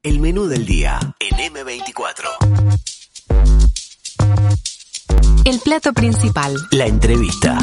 El menú del día en M24. El plato principal. La entrevista.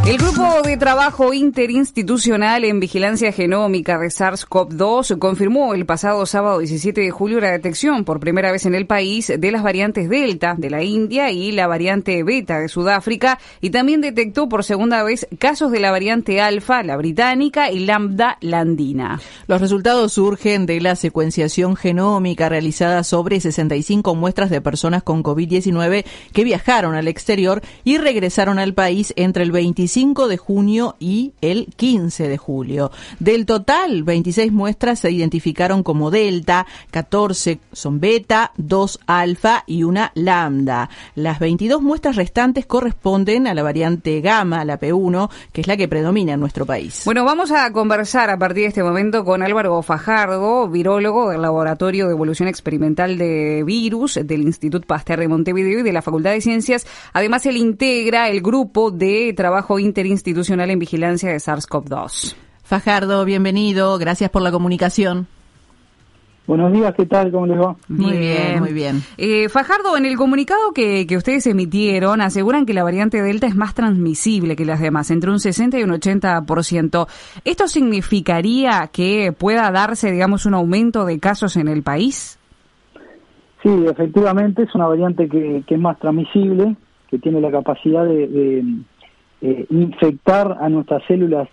El Grupo de Trabajo Interinstitucional en Vigilancia Genómica de SARS-CoV-2 confirmó el pasado sábado 17 de julio la detección por primera vez en el país de las variantes Delta de la India y la variante Beta de Sudáfrica, y también detectó por segunda vez casos de la variante Alfa, la británica, y Lambda, la andina. Los resultados surgen de la secuenciación genómica realizada sobre 65 muestras de personas con COVID-19 que viajaron al exterior y regresaron al país entre el 25 de junio y el 15 de julio. Del total, 26 muestras se identificaron como Delta, 14 son Beta, 2 Alfa y una Lambda. Las 22 muestras restantes corresponden a la variante Gamma, la P1, que es la que predomina en nuestro país. Bueno, vamos a conversar a partir de este momento con Álvaro Fajardo, virólogo del Laboratorio de Evolución Experimental de Virus del Instituto Pasteur de Montevideo y de la Facultad de Ciencias. Además, él integra el Grupo de Trabajo Interinstitucional en Vigilancia de SARS-CoV-2. Fajardo, bienvenido. Gracias por la comunicación. Buenos días, ¿qué tal? ¿Cómo les va? Muy bien. Fajardo, en el comunicado que ustedes emitieron, aseguran que la variante Delta es más transmisible que las demás, entre un 60 y un 80%. ¿Esto significaría que pueda darse, digamos, un aumento de casos en el país? Sí, efectivamente, es una variante que es más transmisible, que tiene la capacidad de infectar a nuestras células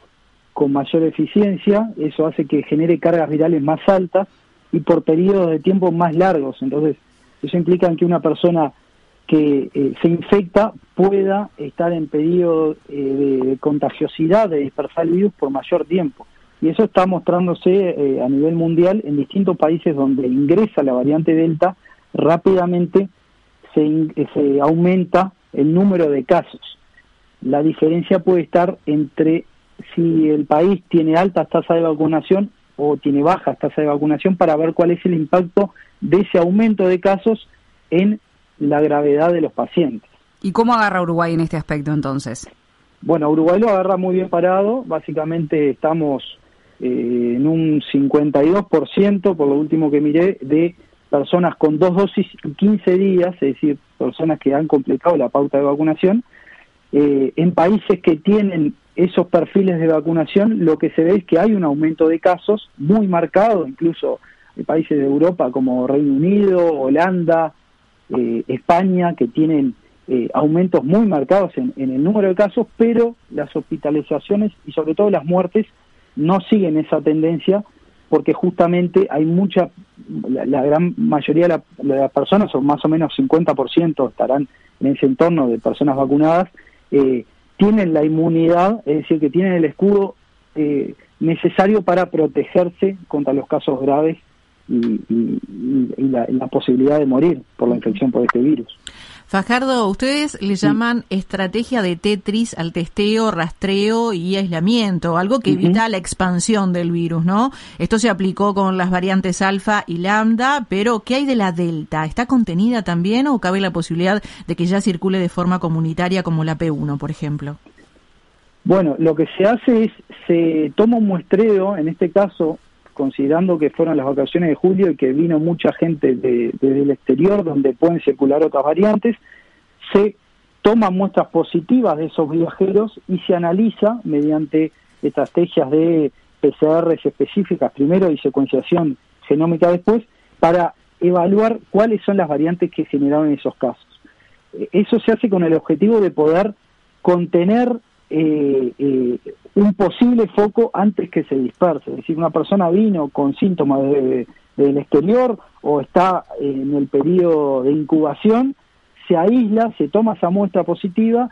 con mayor eficiencia. Eso hace que genere cargas virales más altas y por periodos de tiempo más largos. Entonces, eso implica que una persona que se infecta pueda estar en periodo de contagiosidad, de dispersar el virus por mayor tiempo. Y eso está mostrándose a nivel mundial en distintos países donde ingresa la variante Delta. Rápidamente se aumenta el número de casos. La diferencia puede estar entre si el país tiene altas tasas de vacunación o tiene bajas tasas de vacunación, para ver cuál es el impacto de ese aumento de casos en la gravedad de los pacientes. ¿Y cómo agarra Uruguay en este aspecto entonces? Bueno, Uruguay lo agarra muy bien parado. Básicamente estamos en un 52%, por lo último que miré, de personas con 2 dosis en 15 días, es decir, personas que han completado la pauta de vacunación. En países que tienen esos perfiles de vacunación, lo que se ve es que hay un aumento de casos muy marcado, incluso en países de Europa como Reino Unido, Holanda, España, que tienen aumentos muy marcados en el número de casos, pero las hospitalizaciones y sobre todo las muertes no siguen esa tendencia, porque justamente hay la gran mayoría de las personas, o más o menos 50% estarán en ese entorno de personas vacunadas, tienen la inmunidad, es decir, que tienen el escudo necesario para protegerse contra los casos graves y la posibilidad de morir por la infección por este virus. Fajardo, ustedes le llaman estrategia de Tetris al testeo, rastreo y aislamiento, algo que evita la expansión del virus, ¿no? Esto se aplicó con las variantes Alfa y Lambda, pero ¿qué hay de la Delta? ¿Está contenida también o cabe la posibilidad de que ya circule de forma comunitaria como la P1, por ejemplo? Bueno, lo que se hace es, se toma un muestreo, en este caso, considerando que fueron las vacaciones de julio y que vino mucha gente desde el exterior donde pueden circular otras variantes, se toman muestras positivas de esos viajeros y se analiza mediante estrategias de PCRs específicas primero y secuenciación genómica después, para evaluar cuáles son las variantes que generaron esos casos. Eso se hace con el objetivo de poder contener un posible foco antes que se disperse. Es decir, una persona vino con síntomas del exterior o está en el periodo de incubación, se aísla, se toma esa muestra positiva,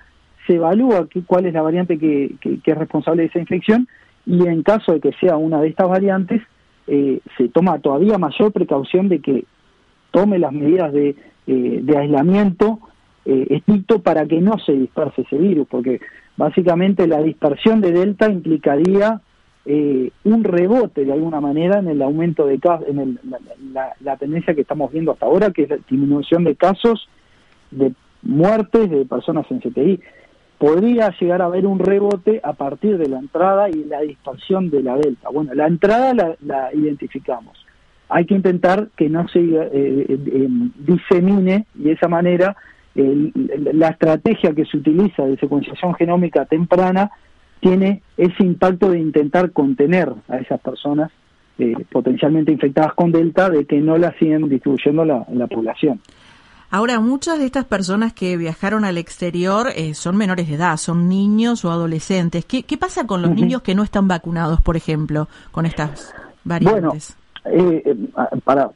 se evalúa cuál es la variante que es responsable de esa infección, y en caso de que sea una de estas variantes, se toma todavía mayor precaución de que tome las medidas de aislamiento estricto para que no se disperse ese virus, porque básicamente la dispersión de Delta implicaría un rebote de alguna manera en el aumento de casos, en la tendencia que estamos viendo hasta ahora, que es la disminución de casos, de muertes de personas en CTI. podría llegar a haber un rebote a partir de la entrada y la dispersión de la Delta. Bueno, la entrada la identificamos. Hay que intentar que no se disemine, y de esa manera la estrategia que se utiliza de secuenciación genómica temprana tiene ese impacto de intentar contener a esas personas potencialmente infectadas con Delta, de que no la siguen distribuyendo en la población. Ahora, muchas de estas personas que viajaron al exterior son menores de edad, son niños o adolescentes. ¿Qué pasa con los niños que no están vacunados, por ejemplo, con estas variantes? Bueno,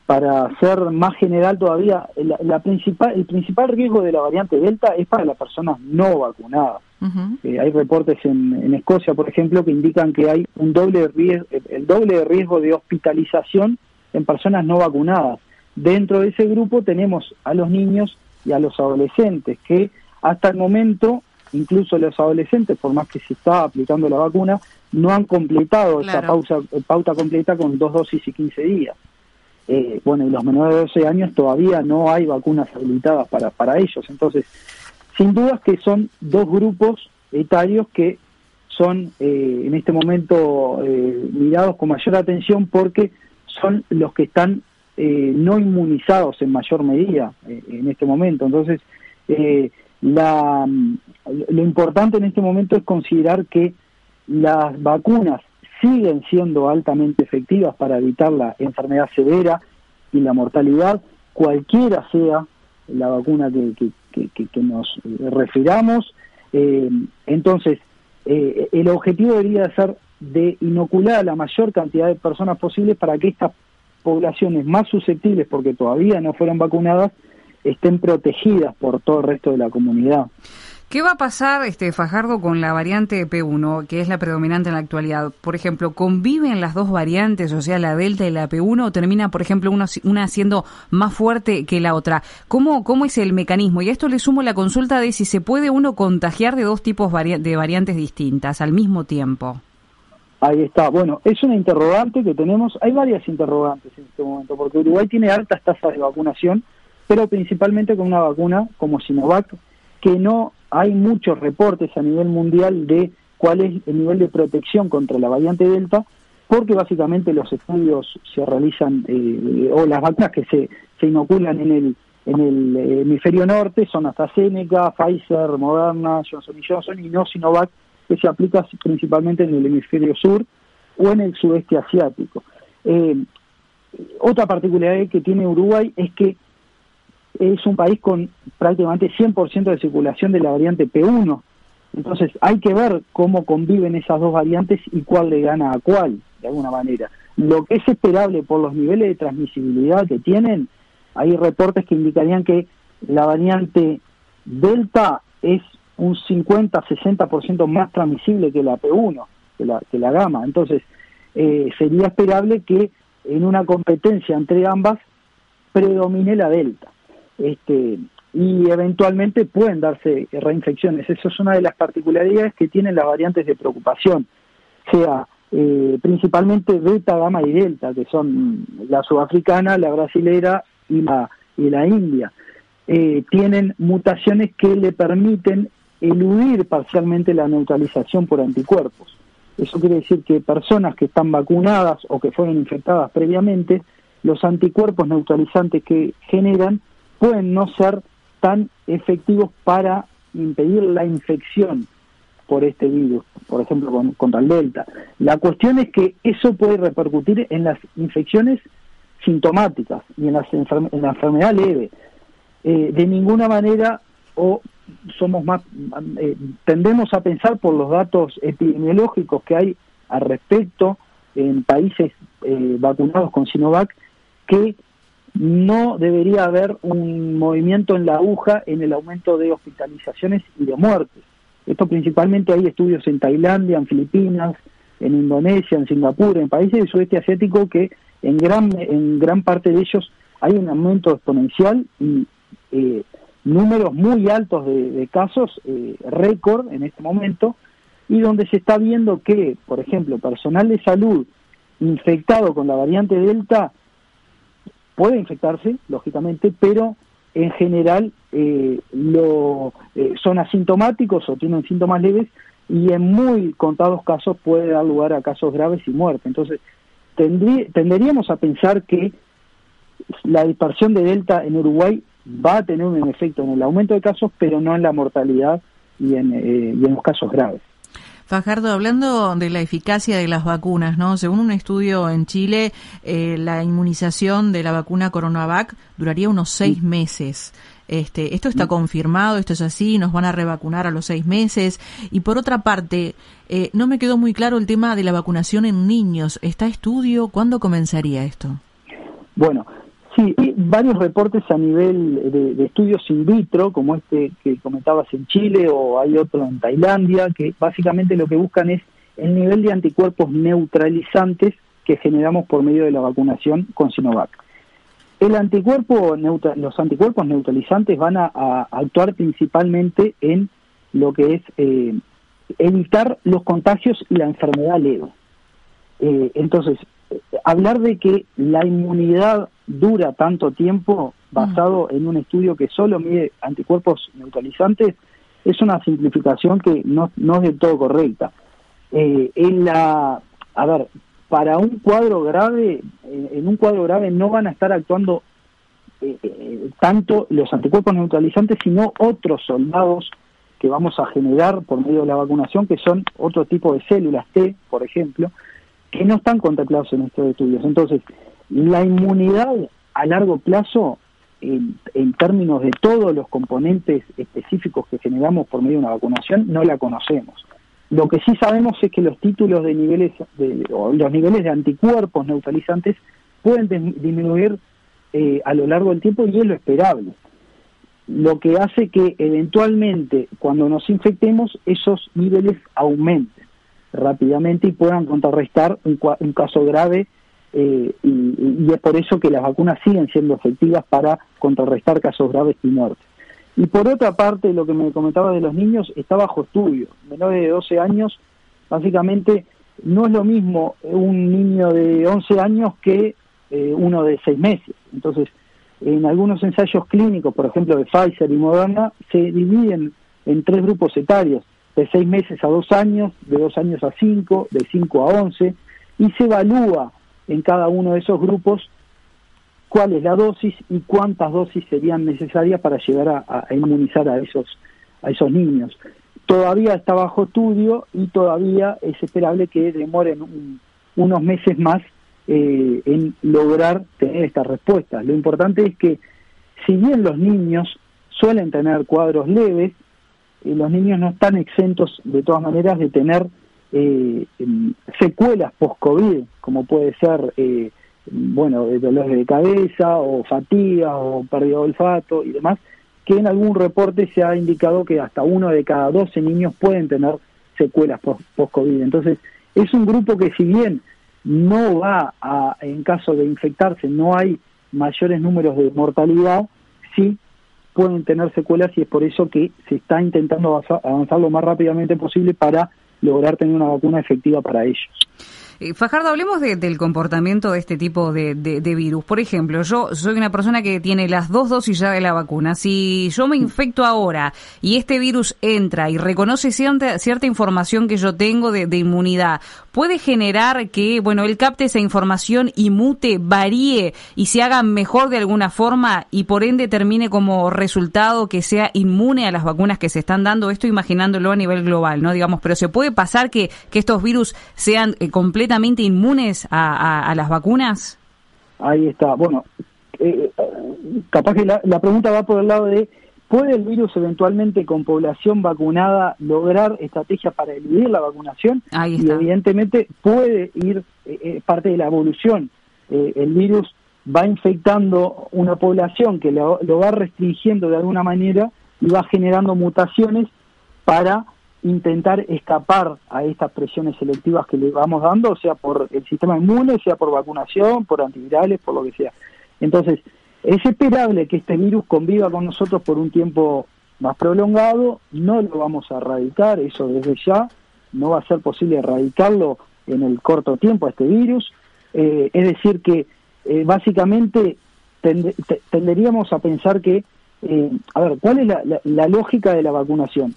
para ser más general todavía, el principal riesgo de la variante Delta es para las personas no vacunadas. Hay reportes en Escocia, por ejemplo, que indican que hay el doble de riesgo de hospitalización en personas no vacunadas. Dentro de ese grupo tenemos a los niños y a los adolescentes, que hasta el momento, incluso los adolescentes, por más que se está aplicando la vacuna, no han completado esa pauta completa con 2 dosis y 15 días. Bueno, y los menores de 12 años todavía no hay vacunas habilitadas para ellos. Entonces, sin dudas que son dos grupos etarios que son en este momento mirados con mayor atención, porque son los que están no inmunizados en mayor medida en este momento. Entonces, lo importante en este momento es considerar que las vacunas siguen siendo altamente efectivas para evitar la enfermedad severa y la mortalidad, cualquiera sea la vacuna que nos refiramos. Entonces, el objetivo debería ser de inocular a la mayor cantidad de personas posibles para que estas poblaciones más susceptibles, porque todavía no fueron vacunadas, estén protegidas por todo el resto de la comunidad. ¿Qué va a pasar, Fajardo, con la variante P1, que es la predominante en la actualidad? Por ejemplo, ¿conviven las dos variantes, o sea, la Delta y la P1, o termina, por ejemplo, una siendo más fuerte que la otra? ¿Cómo es el mecanismo? Y a esto le sumo la consulta de si se puede uno contagiar de dos tipos de variantes distintas al mismo tiempo. Ahí está. Bueno, es una interrogante que tenemos. Hay varias interrogantes en este momento, porque Uruguay tiene altas tasas de vacunación, pero principalmente con una vacuna como Sinovac, que no hay muchos reportes a nivel mundial de cuál es el nivel de protección contra la variante Delta, porque básicamente los estudios se realizan, o las vacunas que se inoculan en el hemisferio norte son AstraZeneca, Pfizer, Moderna, Johnson & Johnson, y no Sinovac, que se aplica principalmente en el hemisferio sur o en el sudeste asiático. Otra particularidad que tiene Uruguay es que es un país con prácticamente 100% de circulación de la variante P1. Entonces hay que ver cómo conviven esas dos variantes y cuál le gana a cuál, de alguna manera. Lo que es esperable por los niveles de transmisibilidad que tienen, hay reportes que indicarían que la variante Delta es un 50-60% más transmisible que la P1, que la Gamma. Entonces, sería esperable que en una competencia entre ambas predomine la Delta. Y eventualmente pueden darse reinfecciones. Eso es una de las particularidades que tienen las variantes de preocupación, sea principalmente Beta, Gamma y Delta, que son la sudafricana, la brasilera y la india. Tienen mutaciones que le permiten eludir parcialmente la neutralización por anticuerpos. Eso quiere decir que personas que están vacunadas o que fueron infectadas previamente, los anticuerpos neutralizantes que generan pueden no ser tan efectivos para impedir la infección por este virus, por ejemplo contra el Delta. La cuestión es que eso puede repercutir en las infecciones sintomáticas y en la enfermedad leve. De ninguna manera tendemos a pensar, por los datos epidemiológicos que hay al respecto en países vacunados con Sinovac, que no debería haber un movimiento en la aguja en el aumento de hospitalizaciones y de muertes. Esto principalmente hay estudios en Tailandia, en Filipinas, en Indonesia, en Singapur, en países del sudeste asiático, que en gran parte de ellos hay un aumento exponencial y números muy altos de casos, récord en este momento, y donde se está viendo que, por ejemplo, personal de salud infectado con la variante Delta puede infectarse, lógicamente, pero en general son asintomáticos o tienen síntomas leves, y en muy contados casos puede dar lugar a casos graves y muerte. Entonces, tenderíamos a pensar que la dispersión de Delta en Uruguay va a tener un efecto en el aumento de casos, pero no en la mortalidad y en los casos graves. Fajardo, hablando de la eficacia de las vacunas, ¿no? Según un estudio en Chile, la inmunización de la vacuna Coronavac duraría unos 6 meses. ¿Esto está confirmado? ¿Esto es así? ¿Nos van a revacunar a los 6 meses? Y por otra parte, no me quedó muy claro el tema de la vacunación en niños. ¿Está estudio? ¿Cuándo comenzaría esto? Bueno, sí, hay varios reportes a nivel de estudios in vitro, como este que comentabas en Chile, o hay otro en Tailandia, que básicamente lo que buscan es el nivel de anticuerpos neutralizantes que generamos por medio de la vacunación con Sinovac. Los anticuerpos neutralizantes van a actuar principalmente en lo que es evitar los contagios y la enfermedad leve. Entonces, hablar de que la inmunidad dura tanto tiempo basado en un estudio que solo mide anticuerpos neutralizantes es una simplificación que no es del todo correcta. Para un cuadro grave, en un cuadro grave no van a estar actuando tanto los anticuerpos neutralizantes, sino otros soldados que vamos a generar por medio de la vacunación, que son otro tipo de células T, por ejemplo, que no están contemplados en estos estudios. Entonces, la inmunidad a largo plazo, en términos de todos los componentes específicos que generamos por medio de una vacunación, no la conocemos. Lo que sí sabemos es que los títulos los niveles de anticuerpos neutralizantes pueden disminuir a lo largo del tiempo, y es lo esperable. Lo que hace que eventualmente, cuando nos infectemos, esos niveles aumenten rápidamente y puedan contrarrestar un caso grave, y es por eso que las vacunas siguen siendo efectivas para contrarrestar casos graves y muertes. Y por otra parte, lo que me comentaba de los niños está bajo estudio. Menores de 12 años, básicamente, no es lo mismo un niño de 11 años que uno de 6 meses. Entonces, en algunos ensayos clínicos, por ejemplo de Pfizer y Moderna, se dividen en 3 grupos etarios, de 6 meses a 2 años, de 2 años a 5, de 5 a 11, y se evalúa en cada uno de esos grupos cuál es la dosis y cuántas dosis serían necesarias para llegar a inmunizar a esos niños. Todavía está bajo estudio y todavía es esperable que demoren unos meses más en lograr tener estas respuestas. Lo importante es que, si bien los niños suelen tener cuadros leves, los niños no están exentos de todas maneras de tener secuelas post-COVID, como puede ser dolores de cabeza o fatiga o pérdida de olfato y demás, que en algún reporte se ha indicado que hasta 1 de cada 12 niños pueden tener secuelas post-COVID. Entonces, es un grupo que, si bien no en caso de infectarse, no hay mayores números de mortalidad, sí pueden tener secuelas, y es por eso que se está intentando avanzar lo más rápidamente posible para lograr tener una vacuna efectiva para ellos. Fajardo, hablemos del comportamiento de este tipo de virus. Por ejemplo, yo soy una persona que tiene las 2 dosis ya de la vacuna. Si yo me infecto ahora y este virus entra y reconoce cierta información que yo tengo de inmunidad, ¿puede generar que, él capte esa información y mute, varíe y se haga mejor de alguna forma, y por ende termine como resultado que sea inmune a las vacunas que se están dando? Esto imaginándolo a nivel global, ¿no? Pero ¿se puede pasar que estos virus sean completamente inmunes a las vacunas? Ahí está. Bueno, capaz que la pregunta va por el lado de: ¿puede el virus eventualmente con población vacunada lograr estrategias para eludir la vacunación? Ahí está. Y evidentemente puede ir parte de la evolución. El virus va infectando una población que lo va restringiendo de alguna manera y va generando mutaciones para intentar escapar a estas presiones selectivas que le vamos dando, sea por el sistema inmune, sea por vacunación, por antivirales, por lo que sea. Entonces, es esperable que este virus conviva con nosotros por un tiempo más prolongado. No lo vamos a erradicar, eso desde ya. No va a ser posible erradicarlo en el corto tiempo a este virus. Es decir que básicamente tenderíamos a pensar que A ver, ¿cuál es la lógica de la vacunación?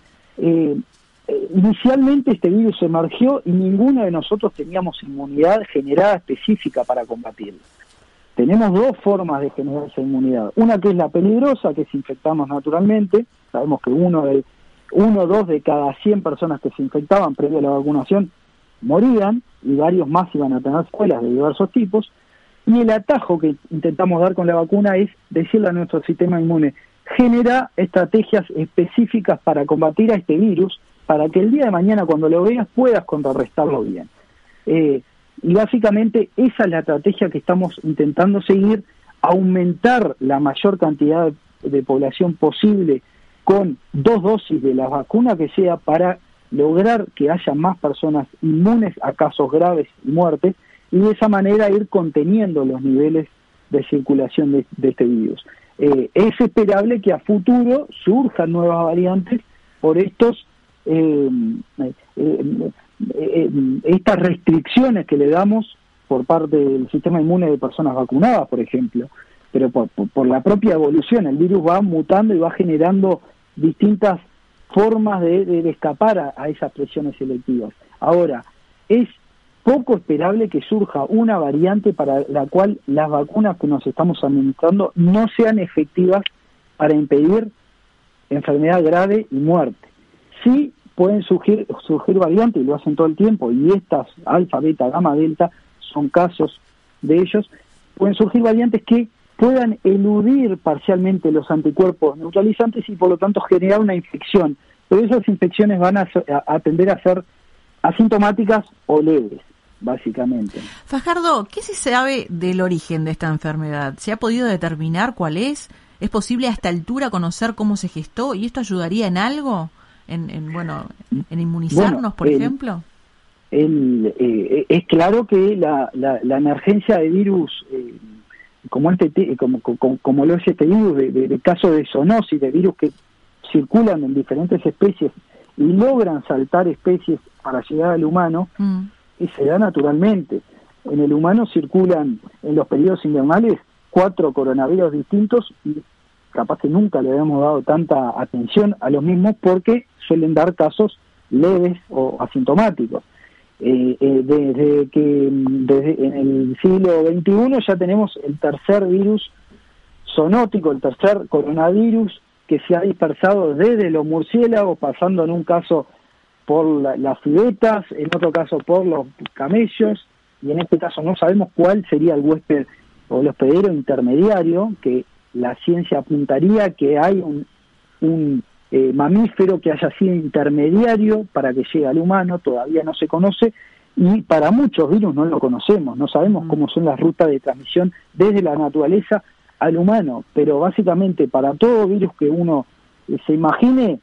Inicialmente este virus emergió y ninguno de nosotros teníamos inmunidad generada específica para combatirlo. Tenemos dos formas de generar esa inmunidad. Una que es la peligrosa, que es infectarnos naturalmente. Sabemos que uno o dos de cada 100 personas que se infectaban previo a la vacunación morían y varios más iban a tener secuelas de diversos tipos. Y el atajo que intentamos dar con la vacuna es decirle a nuestro sistema inmune: genera estrategias específicas para combatir a este virus, para que el día de mañana cuando lo veas puedas contrarrestarlo bien. Y básicamente esa es la estrategia que estamos intentando seguir, aumentar la mayor cantidad de población posible con 2 dosis de la vacuna que sea, para lograr que haya más personas inmunes a casos graves y muertes, y de esa manera ir conteniendo los niveles de circulación de este virus. Es esperable que a futuro surjan nuevas variantes por estas restricciones que le damos por parte del sistema inmune de personas vacunadas, por ejemplo, pero por la propia evolución. El virus va mutando y va generando distintas formas de escapar a esas presiones selectivas. Ahora, es poco esperable que surja una variante para la cual las vacunas que nos estamos administrando no sean efectivas para impedir enfermedad grave y muerte. Sí pueden surgir variantes, y lo hacen todo el tiempo, y estas, alfa, beta, gamma, delta, son casos de ellos. Pueden surgir variantes que puedan eludir parcialmente los anticuerpos neutralizantes y por lo tanto generar una infección, pero esas infecciones van a tender a ser asintomáticas o leves, básicamente. Fajardo, ¿qué se sabe del origen de esta enfermedad? ¿Se ha podido determinar cuál es? ¿Es posible a esta altura conocer cómo se gestó? ¿Y esto ayudaría en algo? ¿En inmunizarnos, por ejemplo? Es claro que la emergencia de virus, como lo es este virus, de casos de zoonosis, de virus que circulan en diferentes especies y logran saltar especies para llegar al humano, y se da naturalmente. En el humano circulan en los periodos invernales 4 coronavirus distintos, y capaz que nunca le habíamos dado tanta atención a los mismos porque suelen dar casos leves o asintomáticos. Desde en el siglo XXI ya tenemos el tercer virus zoonótico, el tercer coronavirus, que se ha dispersado desde los murciélagos, pasando en un caso por las civetas, en otro caso por los camellos, y en este caso no sabemos cuál sería el huésped o el hospedero intermediario, que la ciencia apuntaría que hay un mamífero que haya sido intermediario para que llegue al humano. Todavía no se conoce, y para muchos virus no lo conocemos, no sabemos cómo son las rutas de transmisión desde la naturaleza al humano, pero básicamente para todo virus que uno se imagine,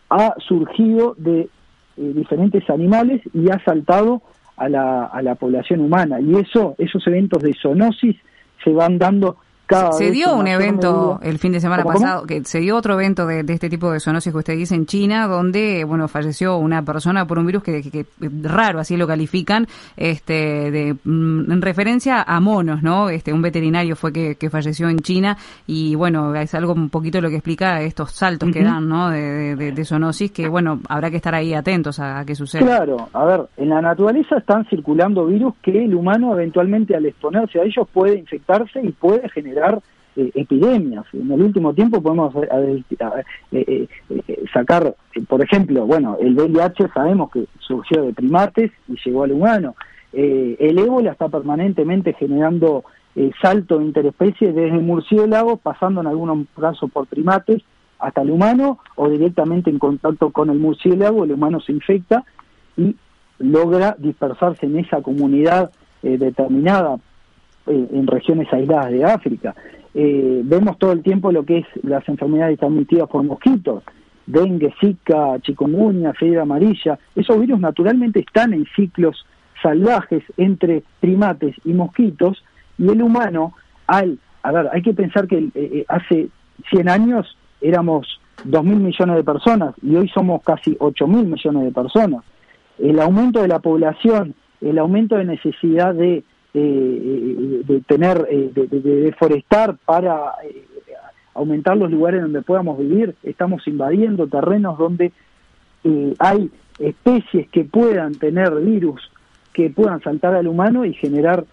ha surgido de diferentes animales y ha saltado a la población humana, y esos eventos de zoonosis se van dando cada vez. Se dio un evento medida. el fin de semana pasado, que se dio otro evento de este tipo de zoonosis que usted dice en China, donde falleció una persona por un virus que raro, así lo califican, en referencia a monos, ¿no? Un veterinario fue que falleció en China, y es algo un poquito lo que explica estos saltos que dan, ¿no? De zoonosis, que habrá que estar ahí atentos a qué sucede. Claro, a ver, en la naturaleza están circulando virus que el humano eventualmente, al exponerse a ellos, puede infectarse y puede generar epidemias. En el último tiempo podemos sacar, por ejemplo, el VIH sabemos que surgió de primates y llegó al humano. El ébola está permanentemente generando salto interespecie desde murciélagos, pasando en algunos casos por primates hasta el humano, o directamente en contacto con el murciélago, el humano se infecta y logra dispersarse en esa comunidad determinada en regiones aisladas de África. Vemos todo el tiempo lo que es las enfermedades transmitidas por mosquitos, dengue, zika, chikungunya, fiebre amarilla. Esos virus naturalmente están en ciclos salvajes entre primates y mosquitos, y el humano, hay que pensar que hace 100 años éramos 2.000 millones de personas y hoy somos casi 8.000 millones de personas. El aumento de la población, el aumento de necesidad de tener, de deforestar para aumentar los lugares donde podamos vivir, estamos invadiendo terrenos donde hay especies que puedan tener virus, que puedan saltar al humano y generar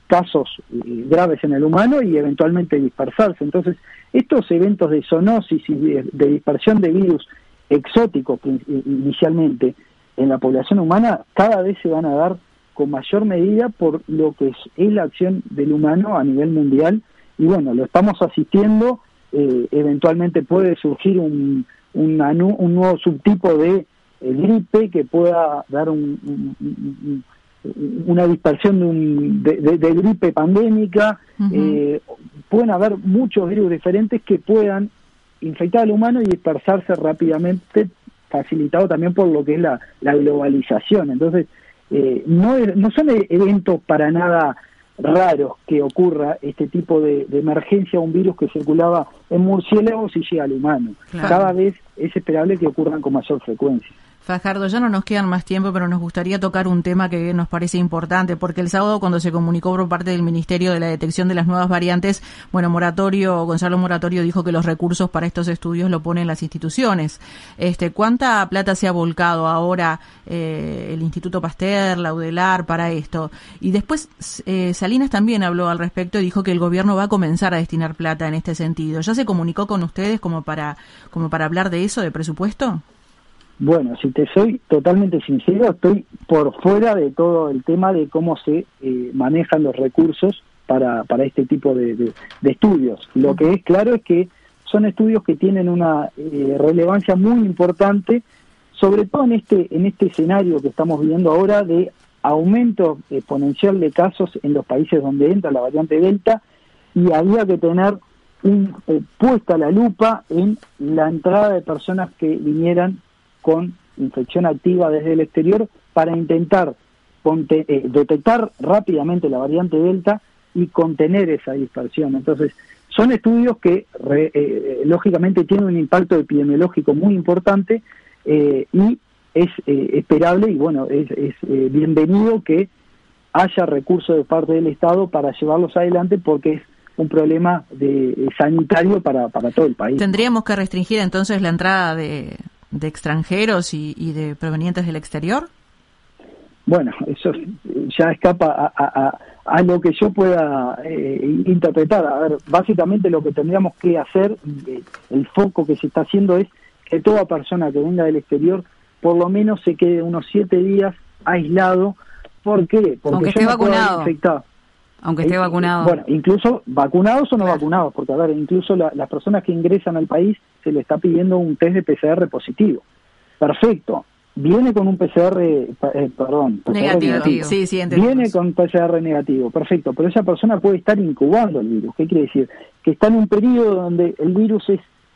casos graves en el humano y eventualmente dispersarse. Entonces, estos eventos de zoonosis y de dispersión de virus exóticos inicialmente en la población humana cada vez se van a dar con mayor medida por lo que es la acción del humano a nivel mundial, y bueno, lo estamos asistiendo. Eventualmente puede surgir un nuevo subtipo de gripe que pueda dar una dispersión de gripe pandémica. Pueden haber muchos virus diferentes que puedan infectar al humano y dispersarse rápidamente, facilitado también por lo que es la globalización. Entonces, no son eventos para nada raros que ocurra este tipo de emergencia, un virus que circulaba en murciélagos y llega al humano. Claro. Cada vez es esperable que ocurran con mayor frecuencia. Fajardo, ya no nos quedan más tiempo, pero nos gustaría tocar un tema que nos parece importante, porque el sábado, cuando se comunicó por parte del Ministerio de la Detección de las Nuevas Variantes, Gonzalo Moratorio dijo que los recursos para estos estudios lo ponen las instituciones. ¿Cuánta plata se ha volcado ahora el Instituto Pasteur, la UDELAR para esto? Y después Salinas también habló al respecto y dijo que el gobierno va a comenzar a destinar plata en este sentido. ¿Ya se comunicó con ustedes como para hablar de eso, de presupuesto? Bueno, si te soy totalmente sincero, estoy por fuera de todo el tema de cómo se manejan los recursos para este tipo de estudios. Lo que es claro es que son estudios que tienen una relevancia muy importante, sobre todo en este escenario que estamos viviendo ahora de aumento exponencial de casos en los países donde entra la variante Delta, y había que tener puesta la lupa en la entrada de personas que vinieran con infección activa desde el exterior para intentar detectar rápidamente la variante Delta y contener esa dispersión. Entonces, son estudios que lógicamente tienen un impacto epidemiológico muy importante, y es esperable y bueno, es bienvenido que haya recursos de parte del Estado para llevarlos adelante, porque es un problema sanitario para todo el país. ¿Tendríamos que restringir entonces la entrada de extranjeros y de provenientes del exterior? Bueno, eso ya escapa a lo que yo pueda interpretar. A ver, básicamente lo que tendríamos que hacer, el foco que se está haciendo es que toda persona que venga del exterior por lo menos se quede unos 7 días aislado. ¿Por qué? Porque aunque esté vacunado. Aunque esté vacunado. Bueno, incluso vacunados o no vacunados, porque a ver, incluso las personas que ingresan al país se le está pidiendo un test de PCR positivo. Perfecto. Viene con un PCR negativo. Sí, Viene con PCR negativo, perfecto, pero esa persona puede estar incubando el virus. ¿Qué quiere decir? Que está en un periodo donde el virus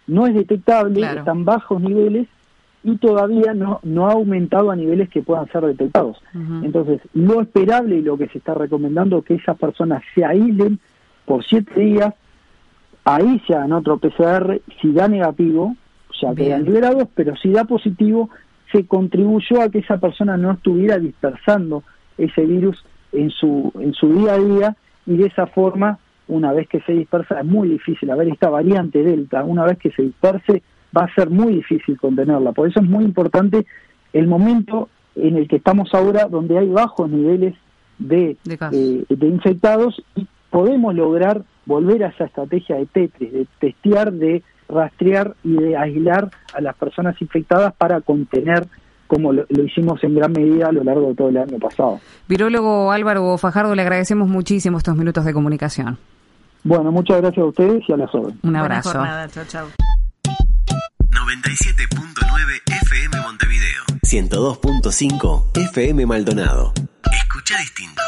no es detectable, claro, están bajos niveles y todavía no ha aumentado a niveles que puedan ser detectados. Entonces, lo esperable y lo que se está recomendando es que esas personas se aíslen por 7 días, ahí se hagan otro PCR, si da negativo, ya quedan liberados, pero si da positivo, se contribuyó a que esa persona no estuviera dispersando ese virus en su día a día, y de esa forma, una vez que se dispersa, es muy difícil. A ver, esta variante Delta, una vez que se disperse, va a ser muy difícil contenerla. Por eso es muy importante el momento en el que estamos ahora, donde hay bajos niveles de infectados, y podemos lograr volver a esa estrategia de Tetris, de testear, de rastrear y de aislar a las personas infectadas para contener, como lo hicimos en gran medida a lo largo de todo el año pasado. Virólogo Álvaro Fajardo, le agradecemos muchísimo estos minutos de comunicación. Bueno, muchas gracias a ustedes y a las órdenes. Un abrazo. Chao, chao. 97.9 FM Montevideo. 102.5 FM Maldonado. Escucha distinto.